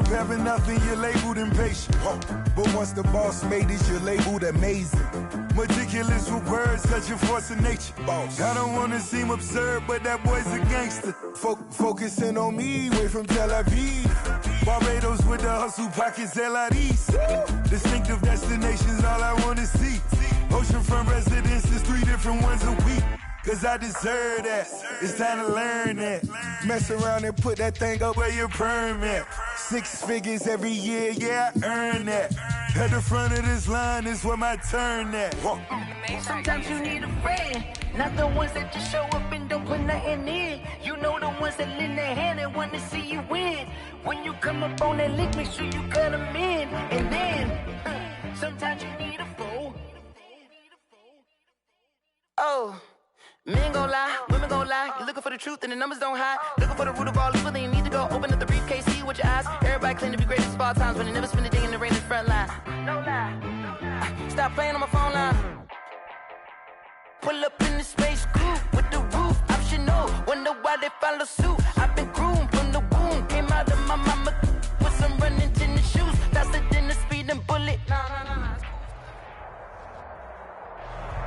preparing nothing, you're labeled impatient. But once the boss made it, you're labeled amazing. Meticulous with words, such a force of nature. I don't wanna seem absurd, but that boy's a gangster. Focusing on me, way from Tel Aviv. Barbados with the hustle pockets, LIDs. Distinctive destinations, all I wanna see. Oceanfront residences, 3 different ones a week. Cause I deserve that, it's time to learn that. Mess around and put that thing up where your permit. 6 figures every year, yeah, I earn that. At the front of this line is where my turn at. Sometimes you need a friend, not the ones that just show up and don't put nothing in. You know the ones that lend their hand and want to see you win. When you come up on that link, make sure you cut them in. And then, sometimes you need a foe. Oh. Men gon' lie, women gon' lie. You're looking for the truth and the numbers don't hide. Looking for the root of all evil, then you need to go open up the briefcase, see with your eyes. Everybody claim to be greatest of all times, but they never spend a day in the rain in the front line. No lie. Stop playing on my phone line. Pull up in the space coupe with the roof optional. Wonder why they follow suit. I've been groomed from the womb. Came out of my mama with some running tennis shoes. Faster than the speeding bullet.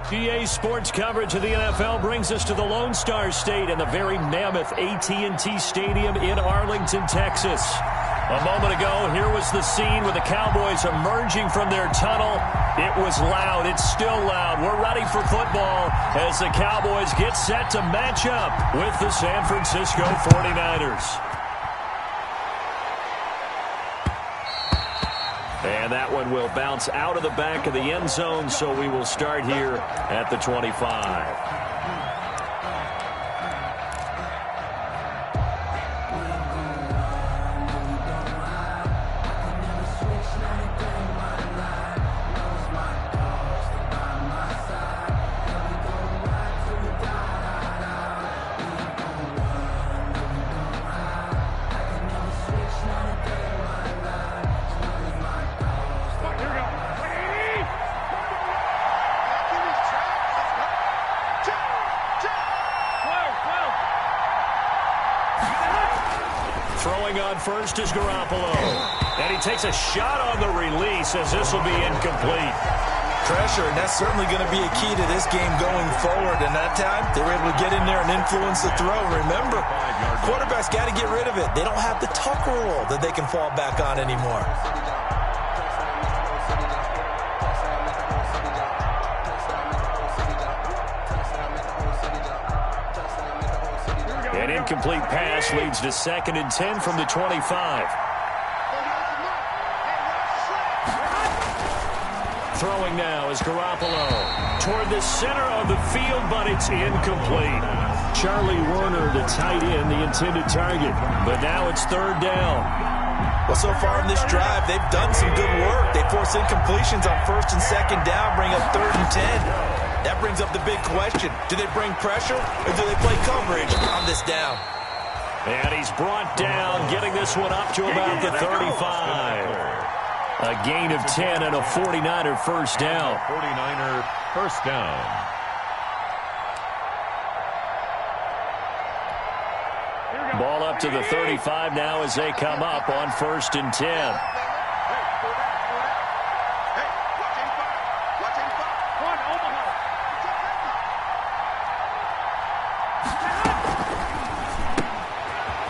GA Sports coverage of the NFL brings us to the Lone Star State and the very mammoth AT&T Stadium in Arlington, Texas. A moment ago, here was the scene with the Cowboys emerging from their tunnel. It was loud. It's still loud. We're ready for football as the Cowboys get set to match up with the San Francisco 49ers. And that one will bounce out of the back of the end zone, so we will start here at the 25. First is Garoppolo, and he takes a shot on the release as this will be incomplete. Pressure, and that's certainly going to be a key to this game going forward. And that time, they were able to get in there and influence the throw. Remember, quarterbacks got to get rid of it. They don't have the tucker roll that they can fall back on anymore. An incomplete pass leads to 2nd and 10 from the 25. Throwing now is Garoppolo toward the center of the field, but it's incomplete. Charlie Warner, the tight end, the intended target. But now it's 3rd down. Well, so far in this drive, they've done some good work. They force incompletions on 1st and 2nd down, bring up 3rd and 10. That brings up the big question. Do they bring pressure or do they play coverage on this down? And he's brought down, getting this one up to about the 35. A gain of 10 and a 49er first down. 49er first down. Ball up to the 35 now as they come up on 1st and 10.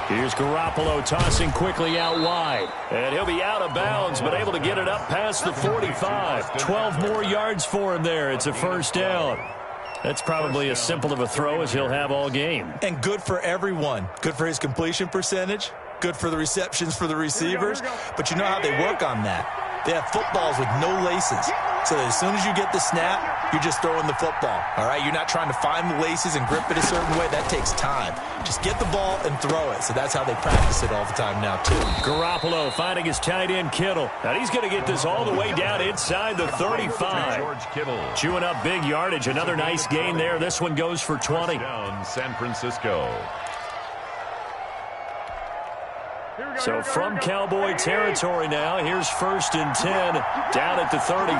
Here's Garoppolo tossing quickly out wide. And he'll be out of bounds, but able to get it up past the 45. 12 more yards for him there. It's a first down. That's probably as simple of a throw as he'll have all game. And good for everyone. Good for his completion percentage. Good for the receptions for the receivers. But you know how they work on that. They have footballs with no laces. So that as soon as you get the snap, you're just throwing the football. All right? You're not trying to find the laces and grip it a certain way. That takes time. Just get the ball and throw it. So that's how they practice it all the time now, too. Garoppolo finding his tight end, Kittle. And he's going to get this all the way down inside the 35. George Kittle. Chewing up big yardage. Another nice gain there. This one goes for 20. Down San Francisco. So from Cowboy territory now, here's 1st and 10 down at the 33.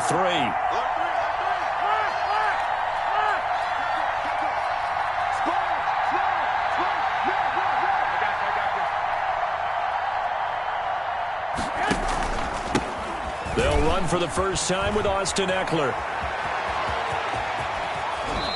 They'll run for the first time with Austin Eckler.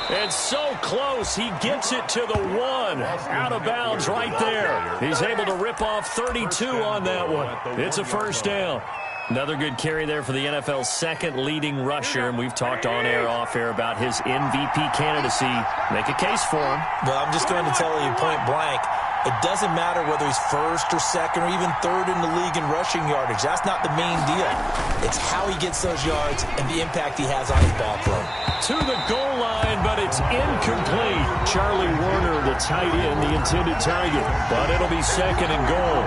It's so close. He gets it to the 1. Out of bounds right there. He's able to rip off 32 on that one. It's a first down. Another good carry there for the NFL's second leading rusher, and we've talked on air, off air about his MVP candidacy. Make a case for him. Well, I'm just going to tell you point blank, it doesn't matter whether he's first or second or even third in the league in rushing yardage. That's not the main deal. It's how he gets those yards and the impact he has on his ball throw. To the goal line, but it's incomplete. Charlie Warner, the tight end, the intended target. But it'll be second and goal.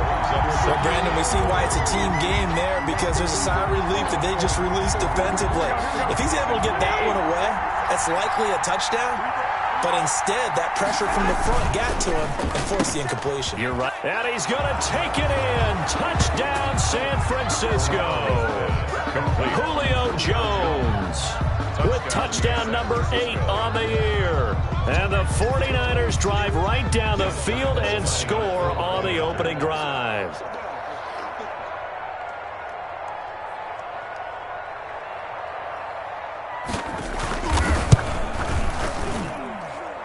Well, Brandon, we see why it's a team game there, because there's a sigh of relief that they just released defensively. If he's able to get that one away, that's likely a touchdown. But instead, that pressure from the front got to him and forced the incompletion. You're right. And he's going to take it in. Touchdown, San Francisco. Complete. Julio Jones with touchdown number 8 on the year. And the 49ers drive right down the field and score on the opening drive.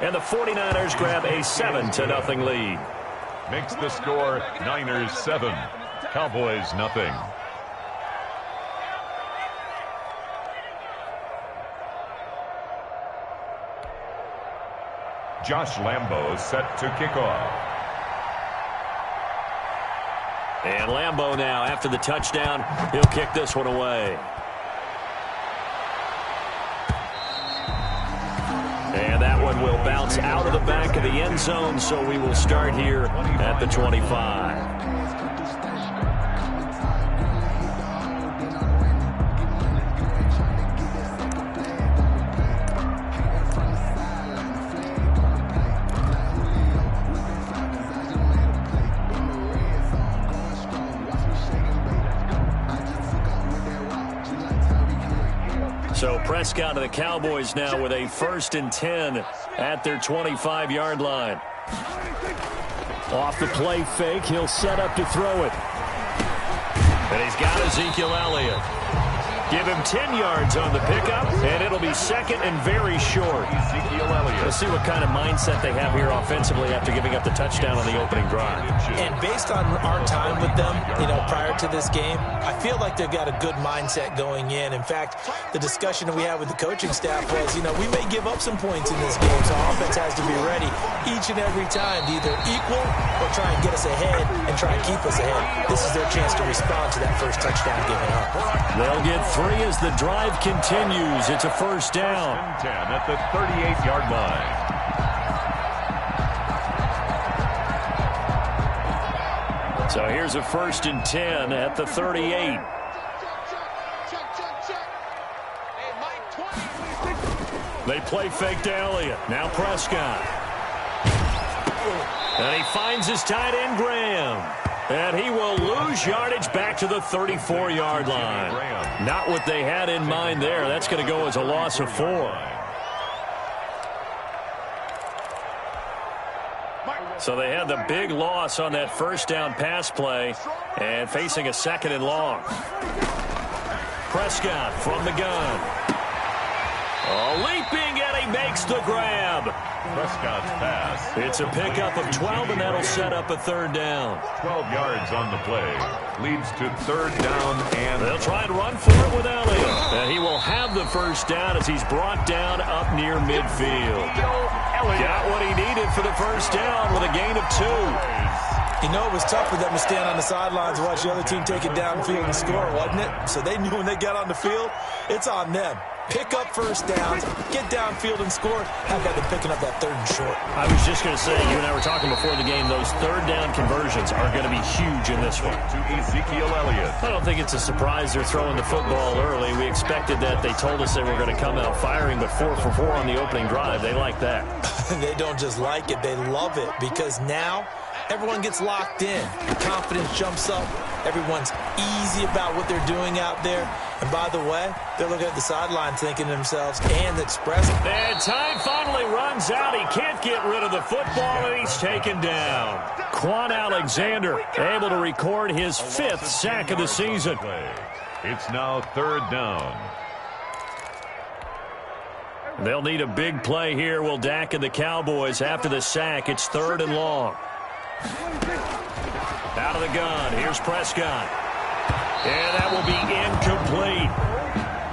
And the 49ers grab a 7-0 lead. Makes the score Niners 7, Cowboys nothing. Josh Lambo set to kick off. And Lambo now, after the touchdown, he'll kick this one away. And that one will bounce out of the back of the end zone, so we will start here at the 25. So Prescott and the Cowboys now with a 1st and 10 at their 25-yard line. Off the play fake, he'll set up to throw it. And he's got Ezekiel Elliott. Give him 10 yards on the pickup, and it'll be second and very short. Ezekiel Elliott. Let's see what kind of mindset they have here offensively after giving up the touchdown on the opening drive. And based on our time with them, prior to this game, I feel like they've got a good mindset going in. In fact, the discussion that we had with the coaching staff was, we may give up some points in this game, so our offense has to be ready each and every time to either equal or try and get us ahead and try and keep us ahead. This is their chance to respond to that first touchdown given up. They'll get 3 as the drive continues. It's a first down. 10 at the 38-yard line. So here's a 1st and 10 at the 38. They play fake to Elliott. Now Prescott. And he finds his tight end, Graham. And he will lose yardage back to the 34-yard line. Not what they had in mind there. That's going to go as a loss of 4. So they had the big loss on that first down pass play and facing a 2nd and long. Prescott from the gun. Leaping, and he makes the grab. Prescott's pass. It's a pickup of 12, and that'll set up a 3rd down. 12 yards on the play. Leads to 3rd down, and they'll try and run for it with Elliott. And he will have the first down as he's brought down up near midfield. Got what he needed for the first down with a gain of 2. It was tough for them to stand on the sidelines and watch the other team take it downfield and score, wasn't it? So they knew when they got on the field, it's on them. Pick up first downs, get downfield and score. How about them picking up that 3rd and short? I was just going to say, you and I were talking before the game, those 3rd down conversions are going to be huge in this one. To Ezekiel Elliott. I don't think it's a surprise they're throwing the football early. We expected that. They told us they were going to come out firing, but 4 for 4 on the opening drive. They like that. They don't just like it, they love it, because now everyone gets locked in. Confidence jumps up. Everyone's easy about what they're doing out there. And by the way, they're looking at the sideline thinking to themselves and expressing. And time finally runs out. He can't get rid of the football, and he's taken down. Quan Alexander able to record his 5th sack of the season. It's now 3rd down. They'll need a big play here, will Dak and the Cowboys. After the sack, it's 3rd and long. Out of the gun, here's Prescott. And that will be incomplete.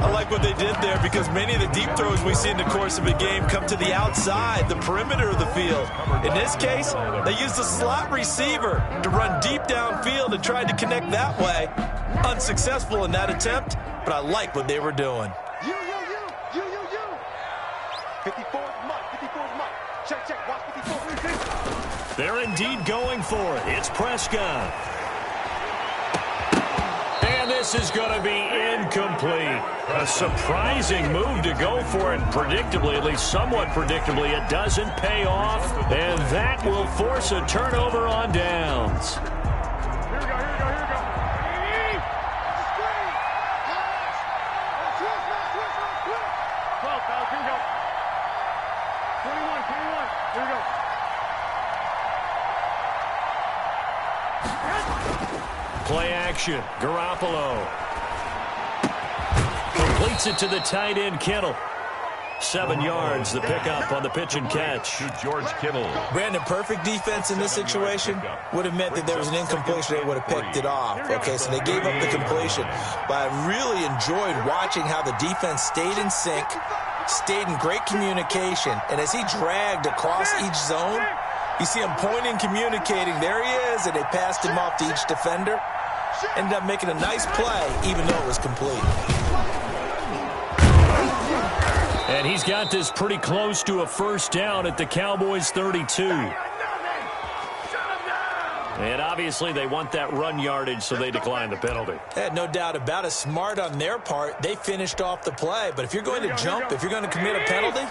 I like what they did there because many of the deep throws we see in the course of a game come to the outside, the perimeter of the field. In this case, they used a slot receiver to run deep downfield and tried to connect that way. Unsuccessful in that attempt, but I like what they were doing. 54's Mike. 54's Mike. Check. Watch 54. They're indeed going for it. It's Prescott. And this is going to be incomplete. A surprising move to go for it. Predictably, at least somewhat predictably, it doesn't pay off. And that will force a turnover on downs. Here we go. Play action. Garoppolo completes it to the tight end, Kittle. 7 yards, the pickup on the pitch and catch. To George Kittle. Brandon, perfect defense in this situation would have meant that there was an incompletion. They would have picked it off. Okay, so they gave up the completion. But I really enjoyed watching how the defense stayed in sync, stayed in great communication. And as he dragged across each zone, you see him pointing, communicating. There he is, and they passed him off to each defender. Ended up making a nice play, even though it was complete. And he's got this pretty close to a first down at the Cowboys' 32. And obviously they want that run yardage, so they decline the penalty. No doubt about it. Smart on their part. They finished off the play. But if you're going to jump, if you're going to commit a penalty,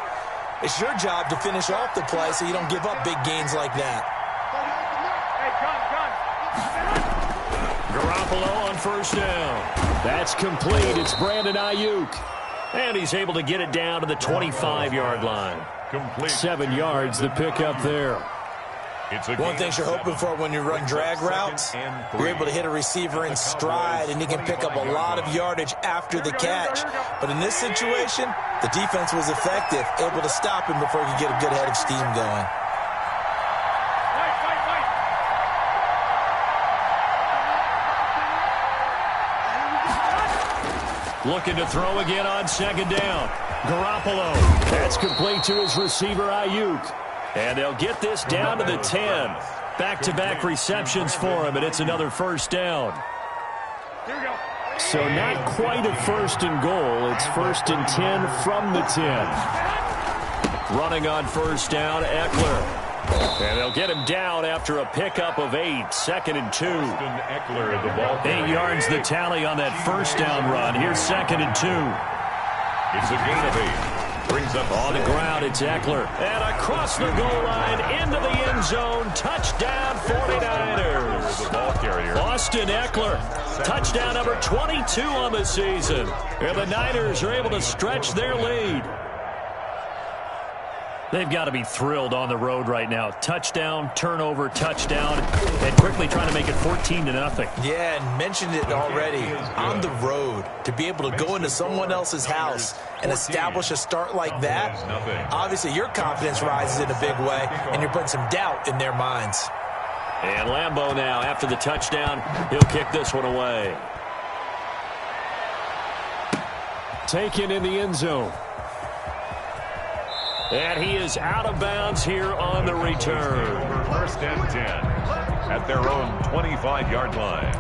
it's your job to finish off the play so you don't give up big gains like that. Garoppolo on first down. That's complete. It's Brandon Ayuk. And he's able to get it down to the 25-yard line. Complete. 7 yards, the pickup there. One thing you're hoping for when you run drag routes, you're able to hit a receiver in stride, and he can pick up a lot of yardage after the catch. But in this situation, the defense was effective, able to stop him before he could get a good head of steam going. Looking to throw again on second down. Garoppolo. That's complete to his receiver, Ayuk. And they'll get this down to the 10. Back-to-back receptions for him, and it's another first down. So not quite a first and goal. It's 1st and 10 from the 10. Running on first down, Eckler. And they'll get him down after a pickup of 8. 2nd and 2. Eckler, the ball 8 yards the tally on that first down run. Here's 2nd and 2. It's a gain of 8. Brings up on the ground, it's Eckler. And across the goal line, into the end zone. Touchdown, 49ers. The ball carrier. Austin Eckler. Touchdown number 22 on the season. And the Niners are able to stretch their lead. They've got to be thrilled on the road right now. Touchdown, turnover, touchdown, and quickly trying to make it 14-0. Yeah, and mentioned it already. On the road, to be able to go into someone else's house and establish a start like that, obviously your confidence rises in a big way, and you're putting some doubt in their minds. And Lambeau now, after the touchdown, he'll kick this one away. Taken in the end zone. And he is out of bounds here on the return. 1st and 10 at their own 25-yard line.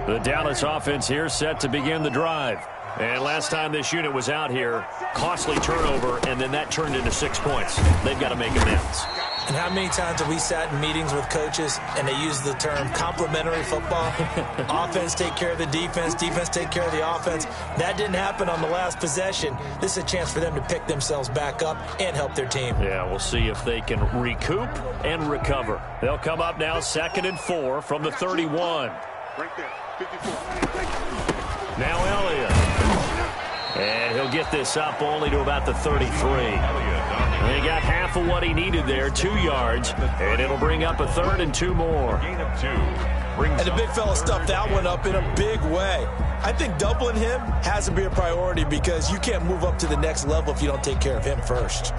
The Dallas offense here set to begin the drive. And last time this unit was out here, costly turnover, and then that turned into 6 points. They've got to make amends. And how many times have we sat in meetings with coaches and they use the term complementary football? Offense take care of the defense, defense take care of the offense. That didn't happen on the last possession. This is a chance for them to pick themselves back up and help their team. Yeah, we'll see if they can recoup and recover. They'll come up now 2nd and 4 from the 31. Right there, 54. Now Elliott. And he'll get this up only to about the 33. He got half of what he needed there, 2 yards, and it'll bring up a 3rd and 2 more. Gain of 2. And the big fella stuffed that one up in a big way. I think doubling him has to be a priority because you can't move up to the next level if you don't take care of him first.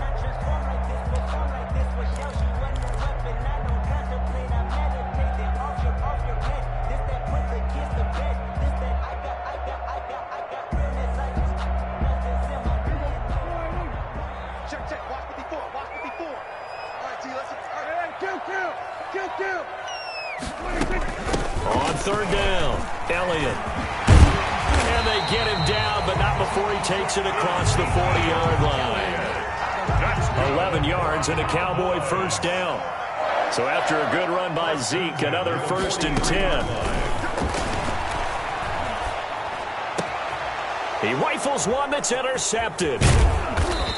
On 3rd down, Elliott. And they get him down, but not before he takes it across the 40-yard line. 11 yards and a Cowboy 1st down. So after a good run by Zeke, another 1st and 10. He rifles one that's intercepted.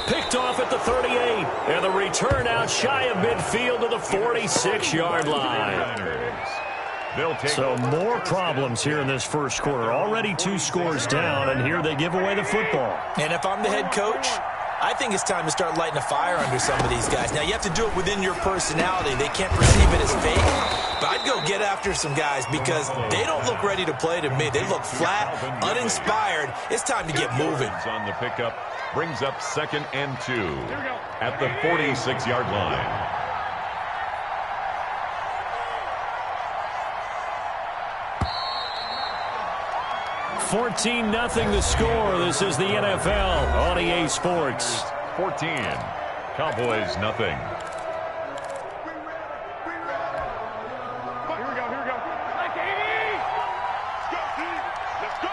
Picked off at the 38. And the return out shy of midfield to the 46-yard line. So more problems here in this first quarter. Already 2 scores down, and here they give away the football. And if I'm the head coach, I think it's time to start lighting a fire under some of these guys. Now, you have to do it within your personality. They can't perceive it as fake. But I'd go get after some guys because they don't look ready to play to me. They look flat, uninspired. It's time to get moving. On the pickup, brings up 2nd and 2 at the 46-yard line. 14-0 the score. This is the NFL on EA Sports. 14. Cowboys nothing. Here we go. Like 80. Let's go.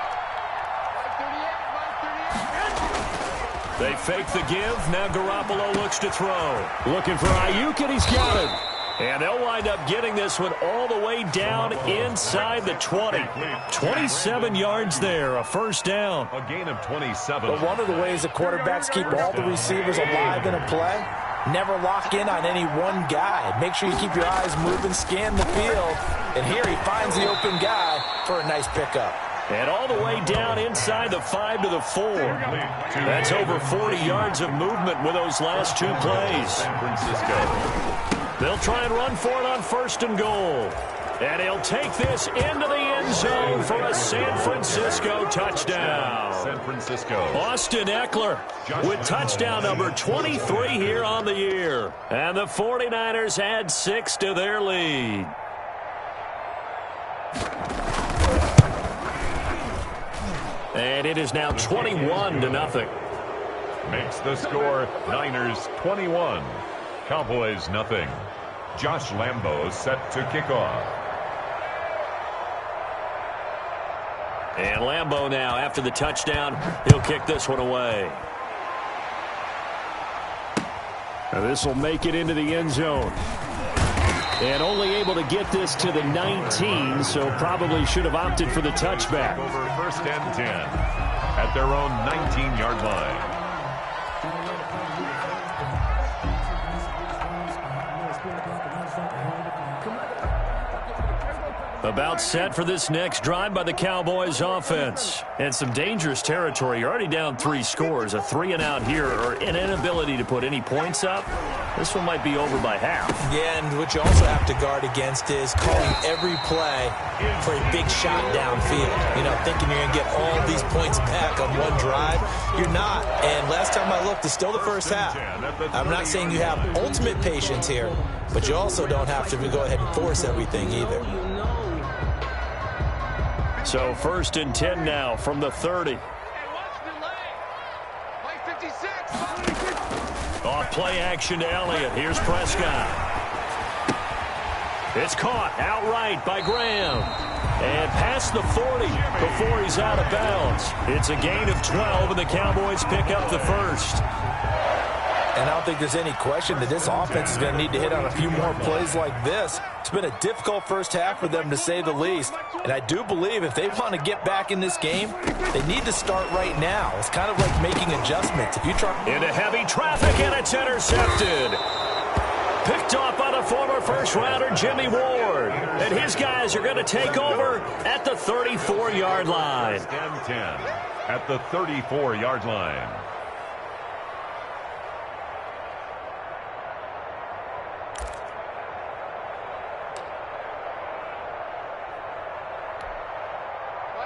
They fake the give. Now Garoppolo looks to throw. Looking for Ayuk, and he's got it. And they'll wind up getting this one all the way down inside the 20. 27 yards there, a 1st down. A gain of 27. But one of the ways the quarterbacks keep all the receivers alive in a play, never lock in on any one guy. Make sure you keep your eyes moving, scan the field. And here he finds the open guy for a nice pickup. And all the way down inside the 5 to the 4. That's over 40 yards of movement with those last 2 plays. San Francisco. They'll try and run for it on 1st and goal. And he'll take this into the end zone for a San Francisco touchdown. San Francisco. Austin Eckler with touchdown number 23 here on the year. And the 49ers add 6 to their lead. And it is now 21-0. Makes the score Niners 21. Cowboys nothing. Josh Lambo set to kick off. And Lambo now, after the touchdown, he'll kick this one away. Now this will make it into the end zone. And only able to get this to the 19, so probably should have opted for the touchback. Over 1st and 10 at their own 19-yard line. About set for this next drive by the Cowboys offense. And some dangerous territory. You're already down 3 scores. A 3-and-out here, or an inability to put any points up. This one might be over by half. Yeah, and what you also have to guard against is calling every play for a big shot downfield. You know, thinking you're going to get all these points back on one drive. You're not. And last time I looked, it's still the first half. I'm not saying you have ultimate patience here, but you also don't have to go ahead and force everything either. So 1st and 10 now from the 30. Off play action to Elliott. Here's Prescott. It's caught outright by Graham. And past the 40 before he's out of bounds. It's a gain of 12, and the Cowboys pick up the 1st. And I don't think there's any question that this offense is going to need to hit on a few more plays like this. It's been a difficult first half for them, to say the least. And I do believe if they want to get back in this game, they need to start right now. It's kind of like making adjustments. If you try into heavy traffic, and it's intercepted. Picked off by the former first-rounder Jimmy Ward. And his guys are going to take over at the 34-yard line. 10 at the 34-yard line.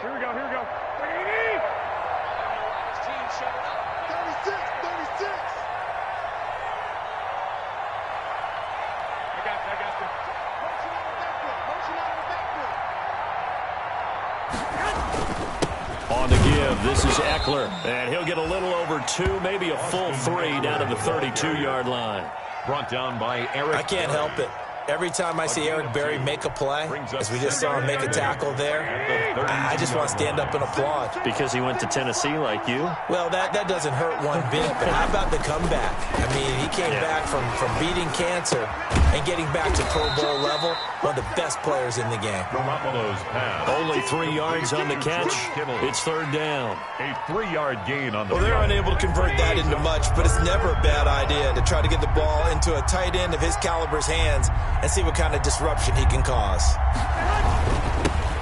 Here we go, here we go. 36, 36. I got you. Motion out of the backfield. On the give, this is Eckler. And he'll get a little over 2, maybe a full 3 down to the 32-yard line. Brought down by Eric. I can't help it. Every time I see Eric Berry make a play, as we just saw him make a tackle there, I just want to stand up and applaud. Because he went to Tennessee like you? Well, that doesn't hurt one bit, but how about the comeback? I mean, he came back from beating cancer and getting back to Pro Bowl level, one of the best players in the game. Only 3 yards on the catch. It's third down. A 3-yard gain on the Well, they're unable to convert that into much, but it's never a bad idea to try to get the ball into a tight end of his caliber's hands and see what kind of disruption he can cause.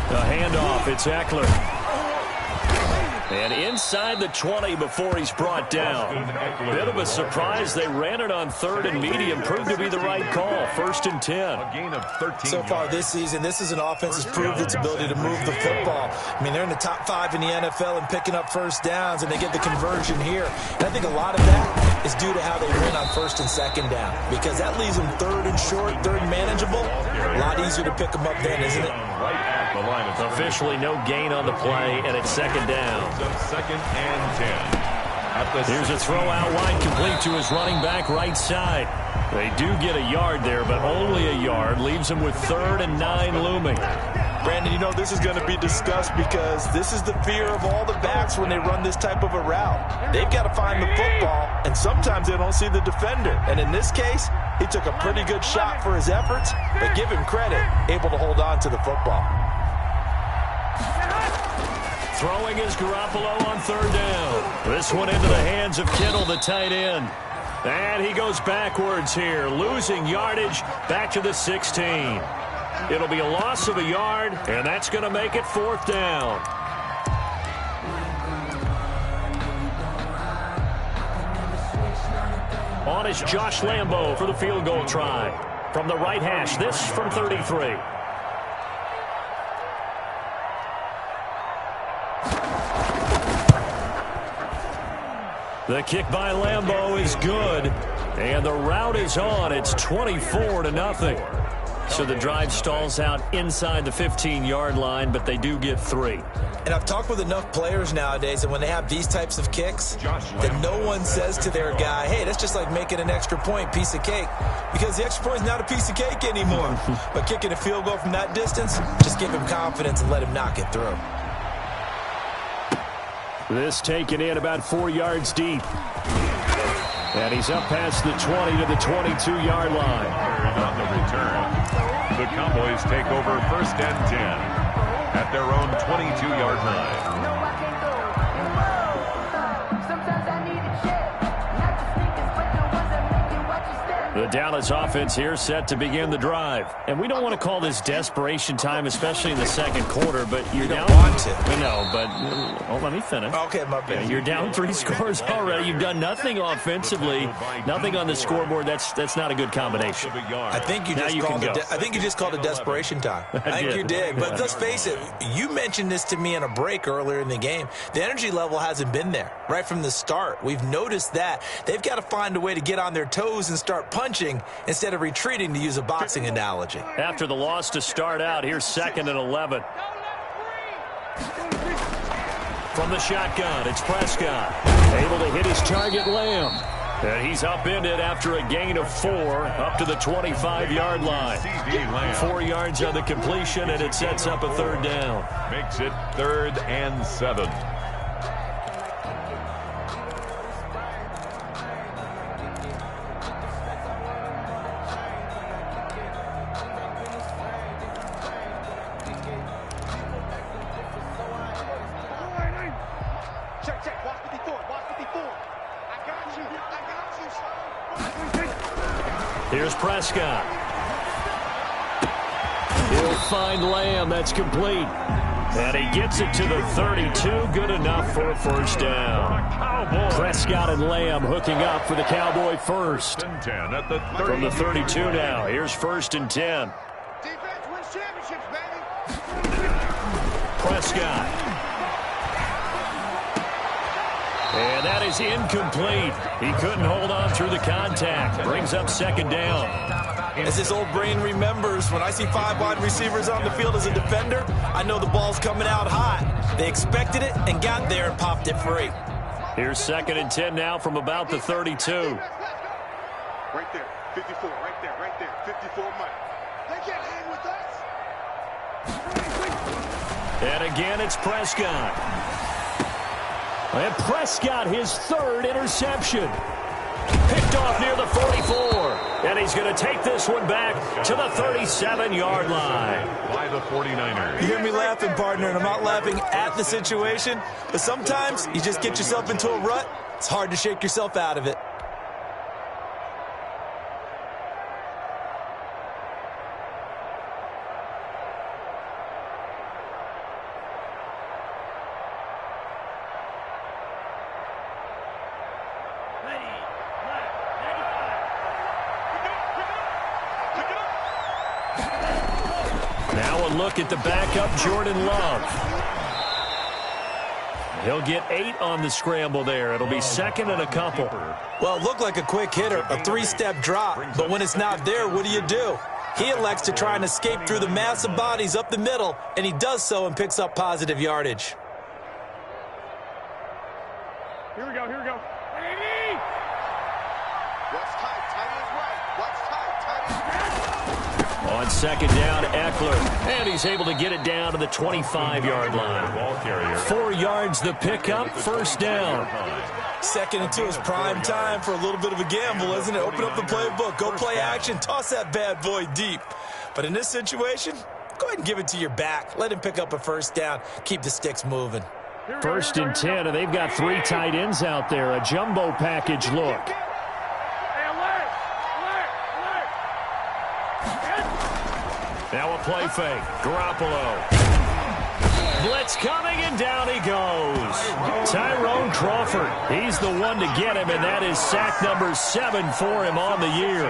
The handoff, it's Eckler. And inside the 20 before he's brought down. Bit of a surprise. They ran it on 3rd and medium. Proved to be the right call. 1st and 10. A gain of 13 So far this season, this is an offense that's proved its ability to move the football. I mean, they're in the top 5 in the NFL in picking up first downs, and they get the conversion here. And I think a lot of that is due to how they win on 1st and 2nd down, because that leaves them 3rd and short, 3rd and manageable. A lot easier to pick them up then, isn't it? Right at the line of officially no gain on the play, and it's 2nd down. 2nd and 10. Here's a throw out wide, complete to his running back right side. They do get a yard there, but only a yard. Leaves them with 3rd and 9 looming. Brandon, you know this is going to be discussed because this is the fear of all the backs when they run this type of a route. They've got to find the football, and sometimes they don't see the defender. And in this case, he took a pretty good shot for his efforts, but give him credit, able to hold on to the football. Throwing is Garoppolo on 3rd down. This one into the hands of Kittle, the tight end. And he goes backwards here, losing yardage back to the 16. It'll be a loss of a yard, and that's going to make it 4th down. On is Josh Lambo for the field goal try. From the right hash, this from 33. The kick by Lambo is good, and the route is on. It's 24-0. So the drive stalls out inside the 15-yard line, but they do get 3. And I've talked with enough players nowadays that when they have these types of kicks, that no one says to their guy, hey, that's just like making an extra point, piece of cake. Because the extra point is not a piece of cake anymore. But kicking a field goal from that distance, just give him confidence and let him knock it through. This taken in about 4 yards deep. And he's up past the 20 to the 22-yard line. On the return, the Cowboys take over 1st and 10 at their own 22-yard line. No, I can't go. Sometimes I need a check. Not the sneakers, but the ones that make you watch your step. The Dallas offense here set to begin the drive. And we don't want to call this desperation time, especially in the 2nd quarter, but you're down. Don't want to. No, but let me finish. Okay, my bad. You're down 3 scores already. You've done nothing offensively, nothing on the scoreboard. That's not a good combination. I think you just called it desperation time. I think you did. But let's face it, you mentioned this to me in a break earlier in the game. The energy level hasn't been there right from the start. We've noticed that. They've got to find a way to get on their toes and start punching instead of retreating, to use a boxing analogy. After the loss to start out, here's 2nd and 11. From the shotgun, it's Prescott. Able to hit his target, Lamb. And he's upended after a gain of 4 up to the 25-yard line. 4 yards on the completion, and it sets up a 3rd down. Makes it 3rd and 7. Here's Prescott. He'll find Lamb. That's complete. And he gets it to the 32. Good enough for a first down. Prescott and Lamb hooking up for the Cowboy first. And 10 at the 30. From the 32 now. Here's 1st and 10. Defense wins championships, baby. Prescott. And that is incomplete. He couldn't hold on through the contact. Brings up 2nd down. As his old brain remembers, when I see 5 wide receivers on the field as a defender, I know the ball's coming out hot. They expected it and got there and popped it free. Here's 2nd and 10 now from about the 32. Right there, 54, right there, 54 Mike. They can't hang with us. And again, it's Prescott. And Prescott, his 3rd interception. Picked off near the 44. And he's going to take this one back to the 37-yard line. By the 49ers. You hear me laughing, partner, and I'm not laughing at the situation, but sometimes you just get yourself into a rut. It's hard to shake yourself out of it. Now a look at the backup, Jordan Love. He'll get 8 on the scramble there. It'll be 2nd and a couple. Well, it looked like a quick hitter, a 3-step drop, but when it's not there, what do? He elects to try and escape through the massive bodies up the middle, and he does so and picks up positive yardage. Here we go. What's tight? Tight is right. What's tight? Tight is right. On 2nd down, Eckler. And he's able to get it down to the 25-yard line. Ball carrier. 4 yards the pickup, 1st down. 2nd and 2 is prime time for a little bit of a gamble, isn't it? Open up the playbook, go play action, toss that bad boy deep. But in this situation, go ahead and give it to your back. Let him pick up a 1st down. Keep the sticks moving. 1st and 10, and they've got 3 tight ends out there. A jumbo package look. Now a play fake. Garoppolo. Blitz coming, and down he goes. Tyrone Crawford. He's the one to get him, and that is sack number 7 for him on the year.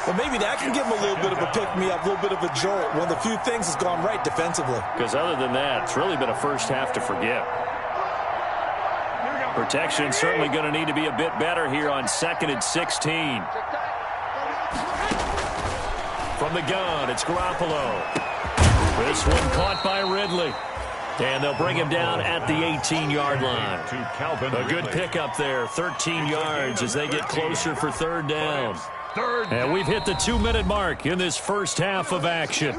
Well, maybe that can give him a little bit of a pick-me-up, a little bit of a jolt. One of the few things has gone right defensively. Because other than that, it's really been a first half to forget. Protection certainly going to need to be a bit better here on 2nd and 16. From the gun, it's Garoppolo. This one caught by Ridley. And they'll bring him down at the 18-yard line. A good pickup there, 13 yards as they get closer for 3rd down. And we've hit the 2-minute mark in this first half of action.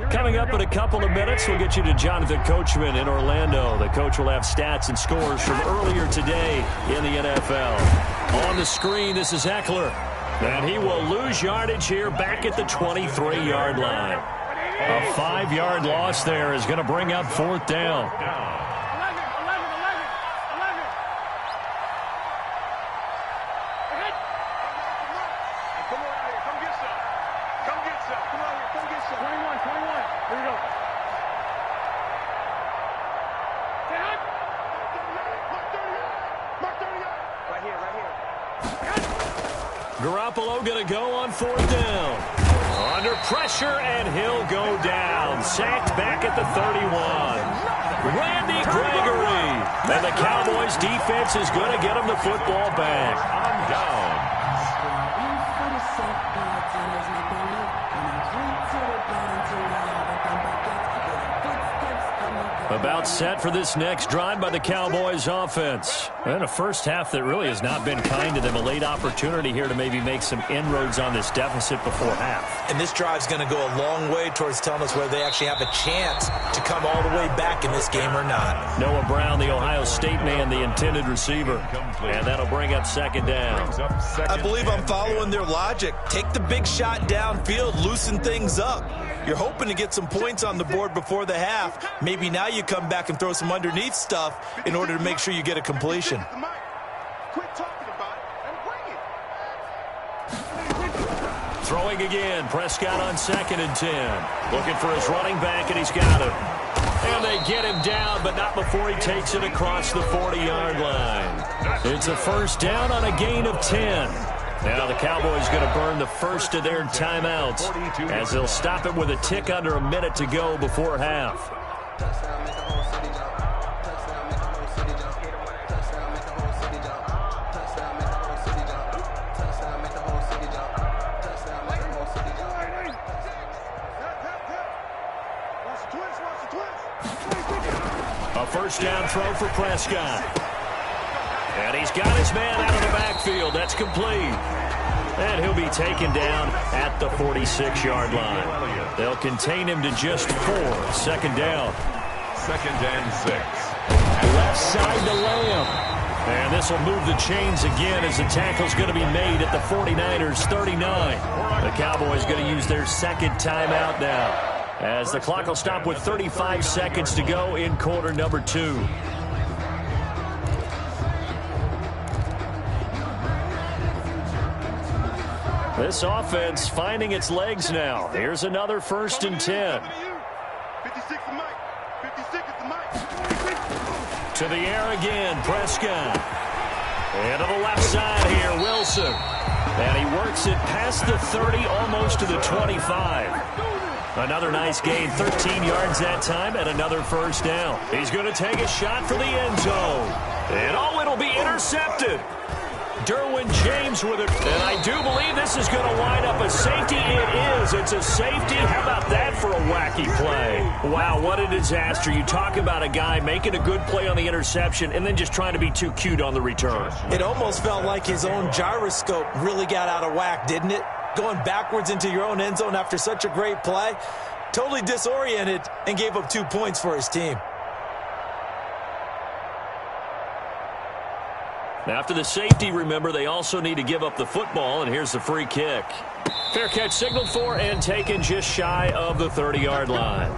Coming up in a couple of minutes, we'll get you to Jonathan Coachman in Orlando. The coach will have stats and scores from earlier today in the NFL. On the screen, this is Eckler. And he will lose yardage here back at the 23-yard line. A 5-yard loss there is going to bring up 4th down. Garoppolo going to go on 4th down. Under pressure, and he'll go down. Sacked back at the 31. Randy Gregory. And the Cowboys defense is going to get him the football back. About set for this next drive by the Cowboys offense. And a first half that really has not been kind to them. A late opportunity here to maybe make some inroads on this deficit before half. And this drive's going to go a long way towards telling us whether they actually have a chance to come all the way back in this game or not. Noah Brown, the Ohio State man, the intended receiver. And that'll bring up second down. I believe I'm following their logic. Take the big shot downfield, loosen things up. You're hoping to get some points on the board before the half. Maybe now you come back and throw some underneath stuff in order to make sure you get a completion. Throwing again. Prescott on 2nd and 10. Looking for his running back, and he's got him. And they get him down, but not before he takes it across the 40-yard line. It's a first down on a gain of 10. Now the Cowboys going to burn the first of their timeouts as they'll stop it with a tick under a minute to go before half. A first down throw for Prescott. And he's got his man out of the backfield. That's complete. And he'll be taken down at the 46-yard line. They'll contain him to just 4. Second down. 2nd and 6. Left side to Lamb. And this will move the chains again as the tackle's going to be made at the 49ers 39. The Cowboys going to use their second timeout now, as the clock will stop with 35 seconds to go in quarter number 2. This offense finding its legs now. Here's another 1st and 10. 56 to Mike. 56 to Mike. To the air again, Prescott. And to the left side here, Wilson. And he works it past the 30, almost to the 25. Another nice gain, 13 yards that time, and another first down. He's going to take a shot for the end zone. And it'll be intercepted. Derwin James with it, and I do believe this is going to wind up a safety. It is. It's a safety. How about that for a wacky play? Wow, what a disaster. You talk about a guy making a good play on the interception and then just trying to be too cute on the return. It almost felt like his own gyroscope really got out of whack, didn't it? Going backwards into your own end zone after such a great play. Totally disoriented and gave up 2 points for his team. After the safety, remember, they also need to give up the football, and here's the free kick. Fair catch signaled for and taken just shy of the 30-yard line.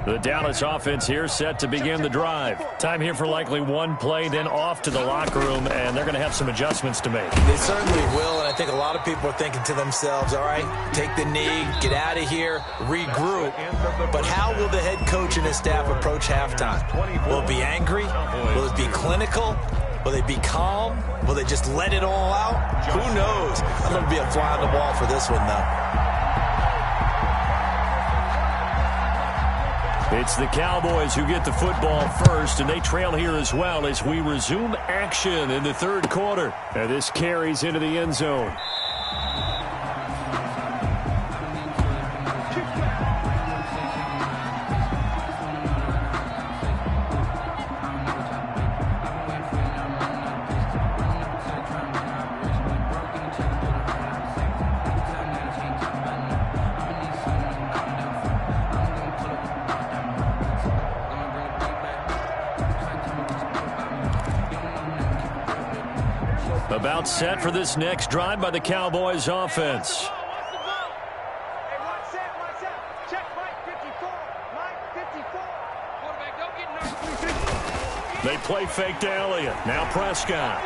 The Dallas offense here set to begin the drive. Time here for likely one play, then off to the locker room, and they're going to have some adjustments to make. They certainly will, and I think a lot of people are thinking to themselves, all right, take the knee, get out of here, regroup. But how will the head coach and his staff approach halftime? Will it be angry? Will it be clinical? Will they be calm? Will they just let it all out? Who knows? I'm going to be a fly on the wall for this one, though. It's the Cowboys who get the football first, and they trail here as well as we resume action in the third quarter. And this carries into the end zone. About set for this next drive by the Cowboys offense. They play fake to Elliott. Now Prescott.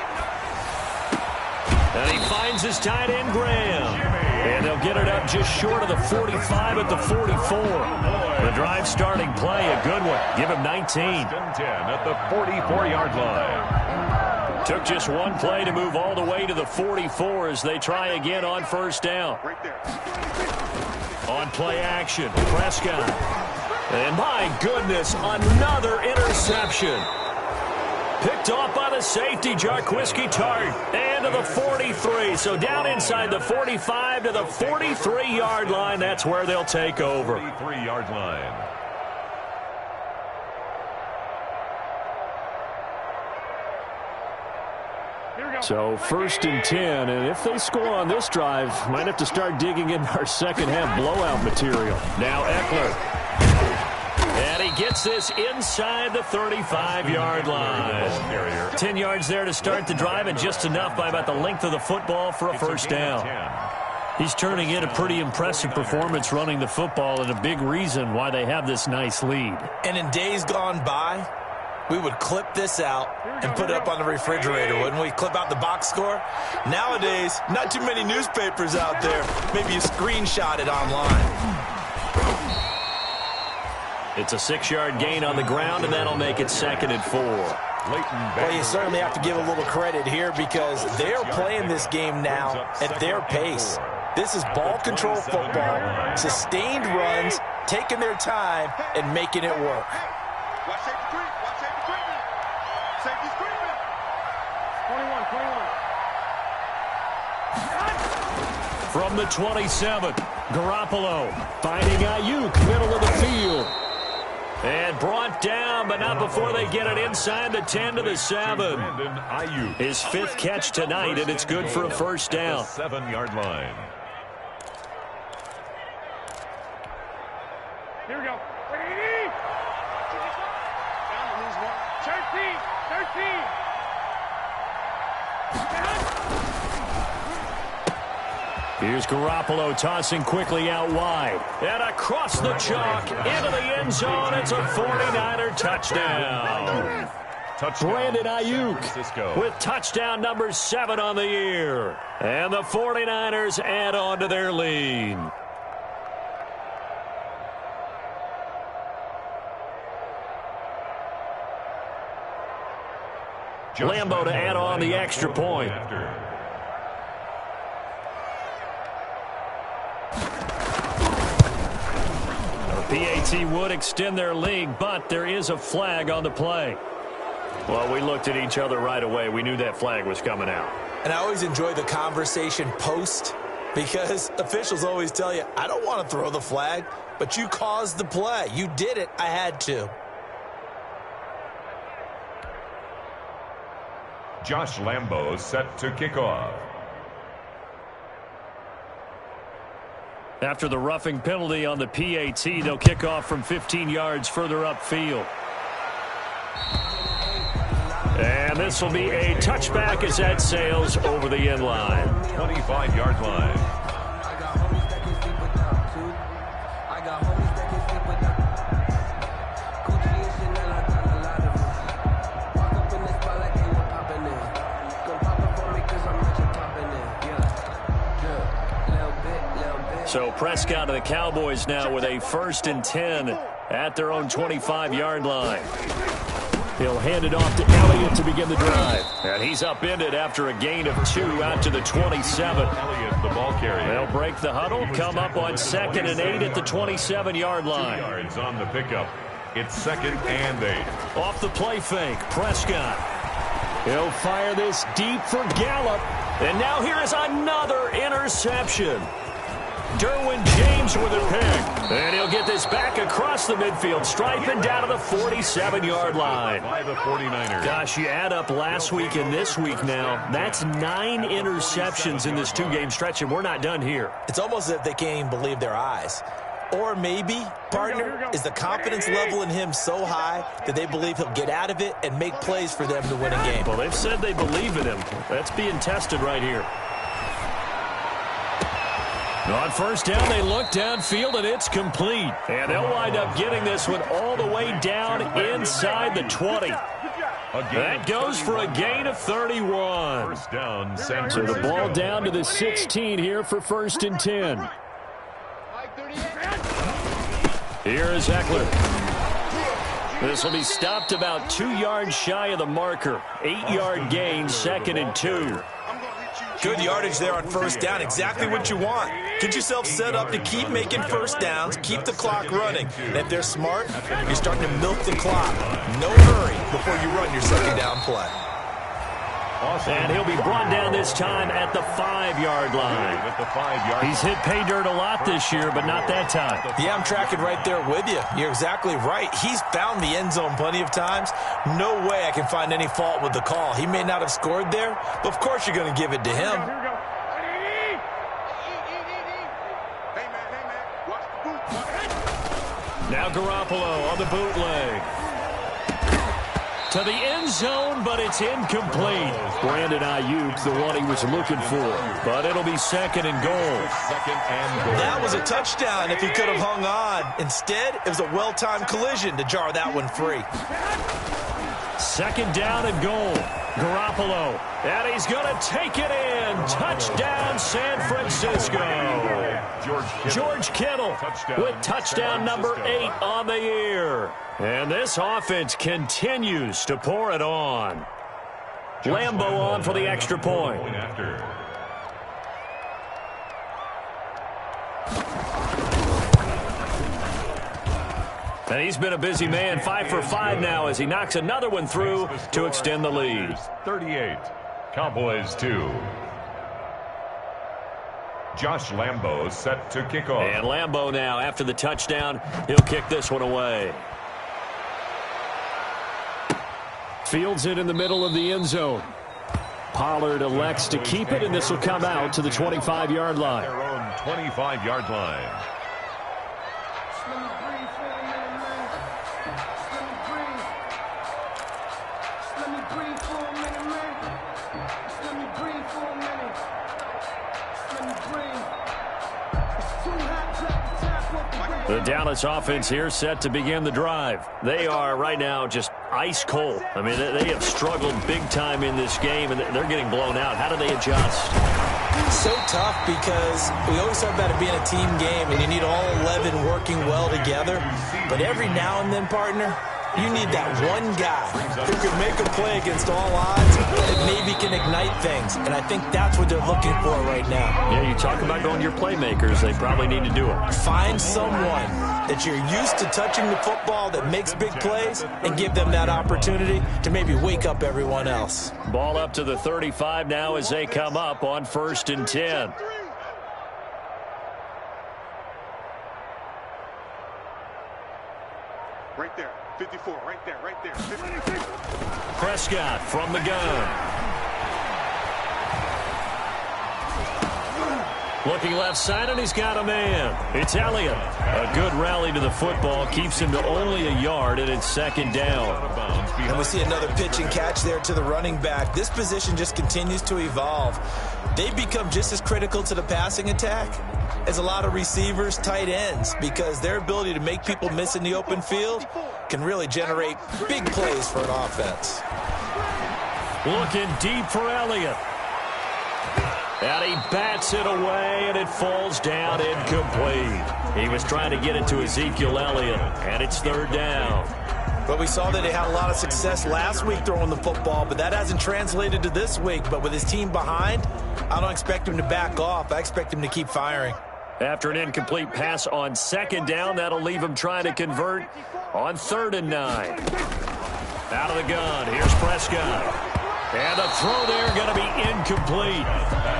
And he finds his tight end, Graham. And they'll get it up just short of the 45 at the 44. The drive starting play, a good one. Give him 19. 10 at the 44-yard line. Took just one play to move all the way to the 44 as they try again on first down. On play action, Prescott. And my goodness, another interception. Picked off by the safety, Jarquiski Tart. And to the 43. So down inside the 45 to the 43-yard line. That's where they'll take over. 43-yard line. So 1st and 10, and if they score on this drive, might have to start digging in our second-half blowout material. Now Eckler. And he gets this inside the 35-yard line. 10 yards there to start the drive, and just enough by about the length of the football for a first down. He's turning in a pretty impressive performance running the football, and a big reason why they have this nice lead. And in days gone by, we would clip this out and put it up on the refrigerator, wouldn't we? Clip out the box score. Nowadays, not too many newspapers out there. Maybe you screenshot it online. It's a 6-yard gain on the ground, and that'll make it 2nd and 4. Well, you certainly have to give a little credit here because they're playing this game now at their pace. This is ball control football, sustained runs, taking their time, and making it work. Watch safety creep. Watch safety creeping. Safety's creeping. 21. From the 27, Garoppolo finding Ayuk, middle of the field. And brought down, but not before they get it inside the 10 to the 7. His 5th catch tonight, and it's good for a first down. 7-yard line. Here we go. 13. Here's Garoppolo tossing quickly out wide. And across the chalk into the end zone. It's a 49er touchdown. Brandon Ayuk with touchdown number 7 on the year. And the 49ers add on to their lead. Lambo to add on the extra point. PAT would extend their lead, but there is a flag on the play. Well, we looked at each other right away. We knew that flag was coming out. And I always enjoy the conversation post because officials always tell you, I don't want to throw the flag, but you caused the play. You did it. I had to. Josh Lambo set to kick off. After the roughing penalty on the PAT, they'll kick off from 15 yards further upfield. And this will be a touchback as that sails over the end line. 25-yard line. So Prescott of the Cowboys now with a 1st and 10 at their own 25-yard line. He'll hand it off to Elliott to begin the drive. And he's upended after a gain of 2 out to the 27. Elliott, the ball carrier. They'll break the huddle, come up on 2nd and 8 at the 27-yard line. 2 yards on the pickup. It's 2nd and 8. Off the play fake, Prescott. He'll fire this deep for Gallup. And now here is another interception. Derwin James with a pick. And he'll get this back across the midfield stripe and down to the 47-yard line. By the 49ers. Gosh, you add up last week and this week now. That's 9 interceptions in this 2-game stretch, and we're not done here. It's almost as if they can't even believe their eyes. Or maybe, partner, is the confidence level in him so high that they believe he'll get out of it and make plays for them to win a game. Well, they've said they believe in him. That's being tested right here. On first down, they look downfield, and it's complete. And they'll wind up getting this one all the way down inside the 20. That goes for a gain of 31. First down, San So Francisco. the ball down to the 16 here for 1st and 10. Here is Eckler. This will be stopped about 2 yards shy of the marker. 8-yard gain, 2nd and 2. Good yardage there on first down. Exactly what you want. Get yourself set up to keep making first downs, keep the clock running. And if they're smart, you're starting to milk the clock. No hurry before you run your second down play. And he'll be brought down this time at the 5-yard line. He's hit pay dirt a lot this year, but not that time. Yeah, I'm tracking right there with you. You're exactly right. He's found the end zone plenty of times. No way I can find any fault with the call. He may not have scored there, but of course you're going to give it to him. Now Garoppolo on the bootleg. To the end zone, but it's incomplete. Brandon Ayuk, the one he was looking for. But it'll be second and goal. That was a touchdown if he could have hung on. Instead, it was a well-timed collision to jar that one free. Second down and goal. Garoppolo. And he's going to take it in. Touchdown, San Francisco. George Kittle with touchdown number 8 on the year. And this offense continues to pour it on. Lambeau on for the extra point. And he's been a busy man, 5 for 5 now as he knocks another one through to extend the lead. 38, Cowboys 2. Josh Lambeau set to kick off. And Lambeau now, after the touchdown, he'll kick this one away. Fields it in the middle of the end zone. Pollard elects to keep it, and this will come out to the 25-yard line. Their own 25-yard line. The Dallas offense here set to begin the drive. They are right now just ice cold. I mean, they have struggled big time in this game, and they're getting blown out. How do they adjust? So tough because we always talk about it being a team game, and you need all 11 working well together. But every now and then, partner, you need that one guy who can make a play against all odds that maybe can ignite things. And I think that's what they're looking for right now. Yeah, you talk about going to your playmakers. They probably need to do it. Find someone that you're used to touching the football that makes big plays and give them that opportunity to maybe wake up everyone else. Ball up to the 35 now as they come up on 1st and 10. Right there. 54, right there, right there. 56. Prescott from the gun. Looking left side, and he's got a man. It's Elliott. A good rally to the football keeps him to only a yard, and it's second down. And we see another pitch and catch there to the running back. This position just continues to evolve. They become just as critical to the passing attack as a lot of receivers, tight ends, because their ability to make people miss in the open field can really generate big plays for an offense. Looking deep for Elliott. And he bats it away, and it falls down incomplete. He was trying to get it to Ezekiel Elliott, and it's third down. But we saw that he had a lot of success last week throwing the football, but that hasn't translated to this week. But with his team behind, I don't expect him to back off. I expect him to keep firing. After an incomplete pass on second down, that'll leave him trying to convert on 3rd and 9. Out of the gun, here's Prescott. And the throw there going to be incomplete.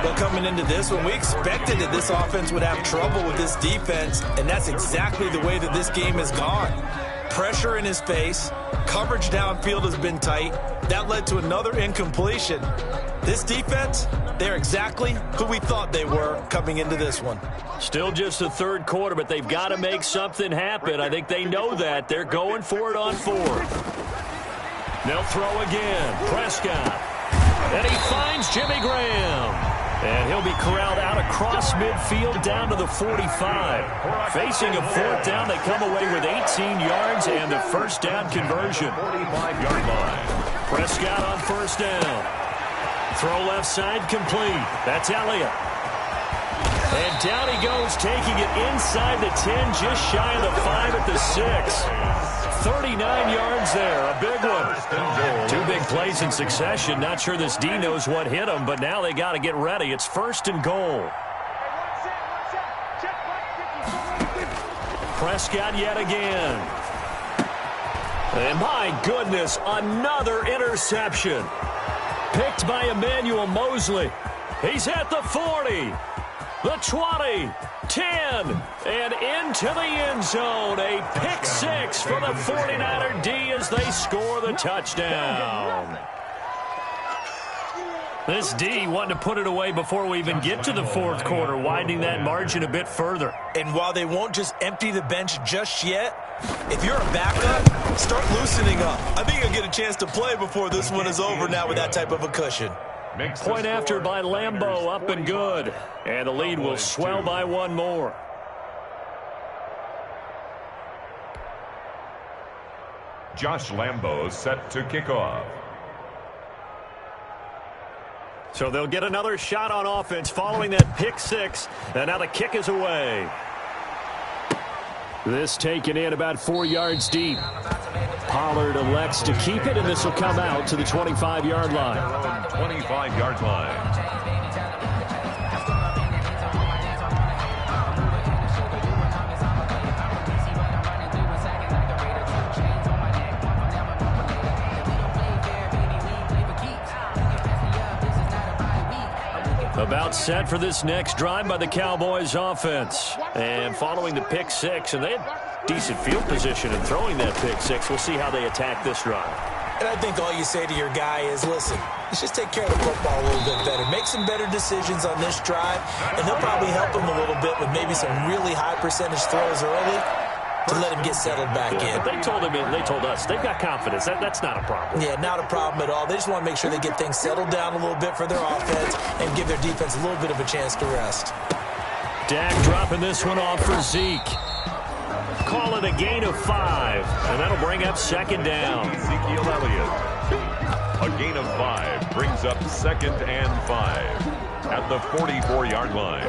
Well, coming into this one, we expected that this offense would have trouble with this defense, and that's exactly the way that this game has gone. Pressure in his face, coverage downfield has been tight. That led to another incompletion. This defense, they're exactly who we thought they were coming into this one. Still just the third quarter, but they've got to make something happen. I think they know that. They're going for it on 4th. They'll throw again. Prescott. And he finds Jimmy Graham. And he'll be corralled out across midfield down to the 45. Facing a 4th down, they come away with 18 yards and the first down conversion. 45-yard line. Prescott on 1st down. Throw left side complete. That's Elliott. And down he goes, taking it inside the 10, just shy of the 5 at the 6. 39 yards there, a big one. 2 big plays in succession. Not sure this D knows what hit him, but now they got to get ready. It's 1st and goal. Prescott yet again. And my goodness, another interception. Picked by Emmanuel Mosley. He's at the 40, the 20, 10, and into the end zone. A pick 6 for the 49er D as they score the touchdown. This D wanting to put it away before we even get to the 4th quarter, widening that margin a bit further. And while they won't just empty the bench just yet, if you're a backup, start loosening up. I think you'll get a chance to play before this one is over now with that type of a cushion. Point after by Lambeau, up and good. And the lead will swell by 1 more. Josh Lambeau set to kick off. So they'll get another shot on offense following that pick 6. And now the kick is away. This taken in about 4 yards deep. Pollard elects to keep it, and this will come out to the 25-yard line. 25-yard line. About set for this next drive by the Cowboys offense. And following the pick 6, and they had decent field position in throwing that pick 6. We'll see how they attack this drive. And I think all you say to your guy is, listen, let's just take care of the football a little bit better. Make some better decisions on this drive, and they'll probably help him a little bit with maybe some really high percentage throws early to let him get settled back in. But they told us they've got confidence. That's not a problem. Yeah, not a problem at all. They just want to make sure they get things settled down a little bit for their offense and give their defense a little bit of a chance to rest. Dak dropping this one off for Zeke. Call it a gain of 5, and that'll bring up 2nd down. Ezekiel Elliott. A gain of 5 brings up 2nd and 5 at the 44-yard line.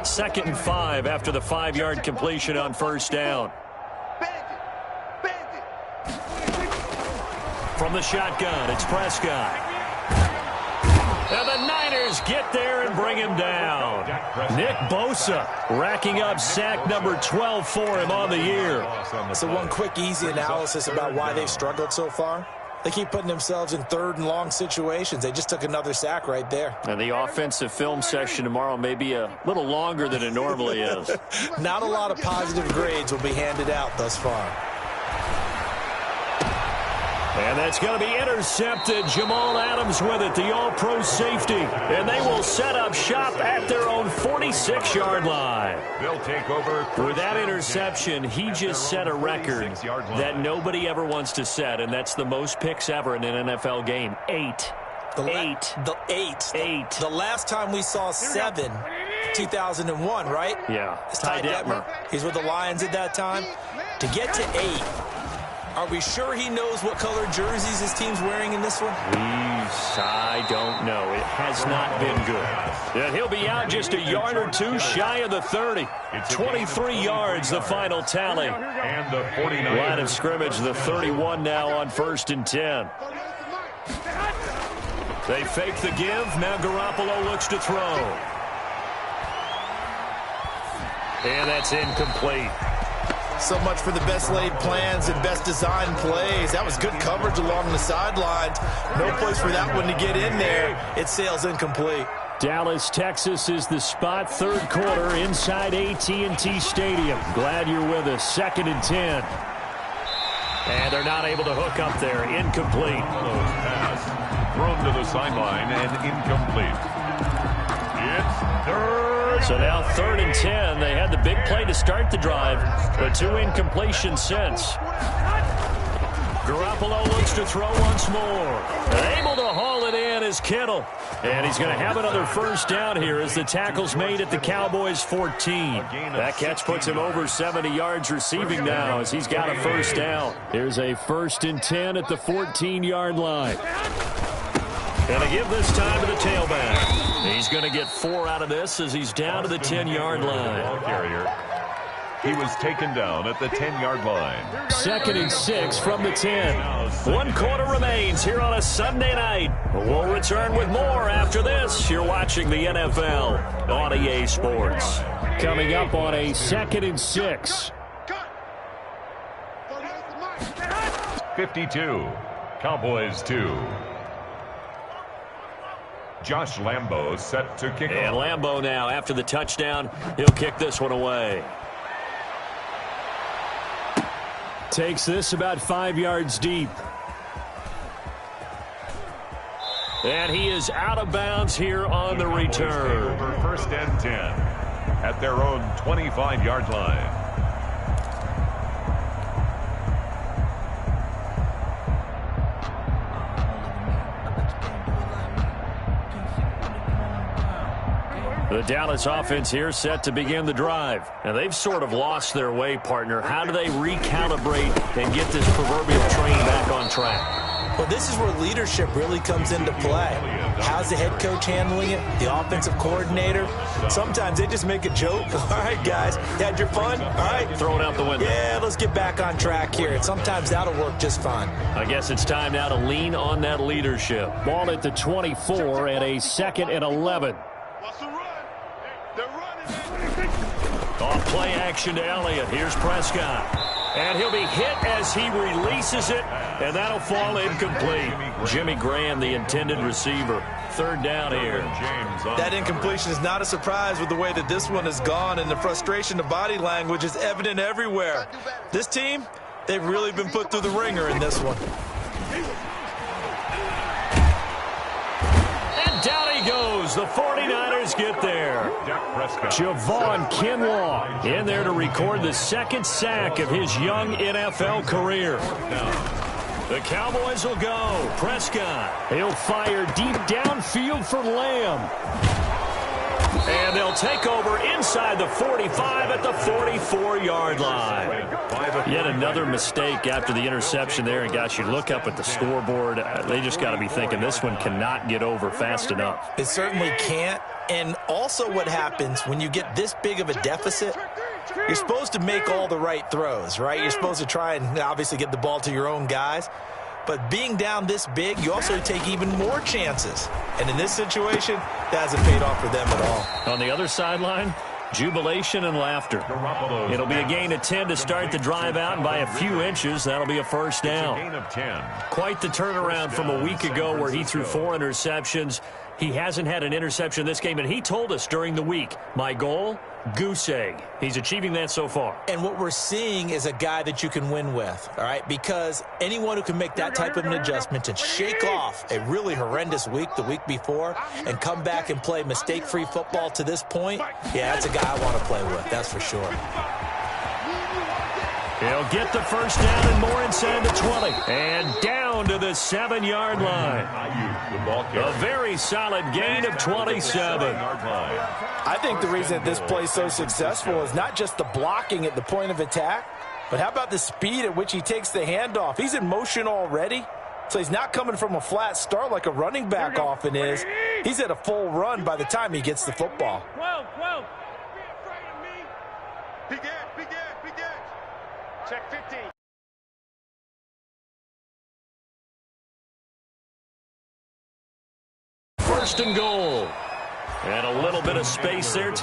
2nd and 5 after the 5-yard completion on 1st down. From the shotgun, it's Prescott. And the Niners get there and bring him down. Nick Bosa racking up sack number 12 for him on the year. So one quick, easy analysis about why they've struggled so far. They keep putting themselves in 3rd and long situations. They just took another sack right there. And the offensive film session tomorrow may be a little longer than it normally is. Not a lot of positive grades will be handed out thus far. And that's going to be intercepted. Jamal Adams with it, the all-pro safety. And they will set up shop at their own 46-yard line. They'll take over. With that interception, he just set a record that nobody ever wants to set, and that's the most picks ever in an NFL game. 8. The last time we saw 7, 2001, right? Yeah. It's Ty Detmer. He's with the Lions at that time. To get to 8. Are we sure he knows what color jerseys his team's wearing in this one? I don't know. It has not been good. And he'll be out just a yard or 2 shy of the 30. 23 yards, the final tally. And the 49. Line of scrimmage, the 31 now on 1st and 10. They fake the give. Now Garoppolo looks to throw. And that's incomplete. So much for the best laid plans and best designed plays. That was good coverage along the sidelines. No place for that one to get in there. It sails incomplete. Dallas, Texas is the spot. 3rd quarter inside AT&T Stadium. Glad you're with us. 2nd and 10. And they're not able to hook up there. Incomplete. Pass thrown to the sideline and incomplete. It's 3rd. So now 3rd and 10. They had the big play to start the drive, but 2 incompletions since. Garoppolo looks to throw once more. Able to haul it in is Kittle. And he's going to have another first down here as the tackle's made at the Cowboys' 14. That catch puts him over 70 yards receiving now as he's got a first down. Here's a 1st and 10 at the 14-yard line. Going to give this time to the tailback. He's going to get 4 out of this as he's down to the 10-yard line. He was taken down at the 10-yard line. 2nd and 6 from the 10. 1 quarter remains here on a Sunday night. We'll return with more after this. You're watching the NFL on EA Sports. Coming up on a 2nd and 6. 52. Cowboys 2. Josh Lambo set to kick off. And Lambo now, after the touchdown, he'll kick this one away. Takes this about 5 yards deep. And he is out of bounds here on the return. Over 1st and 10 at their own 25-yard line. The Dallas offense here set to begin the drive. And they've sort of lost their way, partner. How do they recalibrate and get this proverbial train back on track? Well, this is where leadership really comes into play. How's the head coach handling it? The offensive coordinator? Sometimes they just make a joke. All right, guys, you had your fun? All right. Throw it out the window. Yeah, let's get back on track here. And sometimes that'll work just fine. I guess it's time now to lean on that leadership. Ball at the 24 and a 2nd and 11. Off play action to Elliott. Here's Prescott. And he'll be hit as he releases it, and that'll fall incomplete. Jimmy Graham, the intended receiver. 3rd down here. That incompletion is not a surprise with the way that this one has gone, and the frustration of body language is evident everywhere. This team, they've really been put through the ringer in this one. Down he goes. The 49ers get there. Javon Kinlaw in there to record the 2nd sack of his young NFL career. The Cowboys will go. Prescott. He'll fire deep downfield for Lamb. And they'll take over inside the 45 at the 44-yard line. Yet another mistake after the interception there. And, gosh, you look up at the scoreboard. They just got to be thinking this one cannot get over fast enough. It certainly can't. And also what happens when you get this big of a deficit, you're supposed to make all the right throws, right? You're supposed to try and obviously get the ball to your own guys. But being down this big, you also take even more chances. And in this situation, that hasn't paid off for them at all. On the other sideline, jubilation and laughter. It'll be a gain of 10 to start the drive out, and by a few inches, that'll be a first down. Gain of 10. Quite the turnaround from a week ago where he threw 4 interceptions. He hasn't had an interception this game, and he told us during the week, my goal, goose egg. He's achieving that so far. And what we're seeing is a guy that you can win with, all right? Because anyone who can make that type of an adjustment and shake off a really horrendous week the week before and come back and play mistake-free football to this point, yeah, that's a guy I want to play with, that's for sure. He'll get the first down and more inside the 20. And down to the 7-yard line. A very solid gain of 27. I think the reason that this play is so successful is not just the blocking at the point of attack, but how about the speed at which he takes the handoff? He's in motion already, so he's not coming from a flat start like a running back often is. He's at a full run by the time he gets the football. 12. Begin. Check 15. First and goal. And a little bit of space there.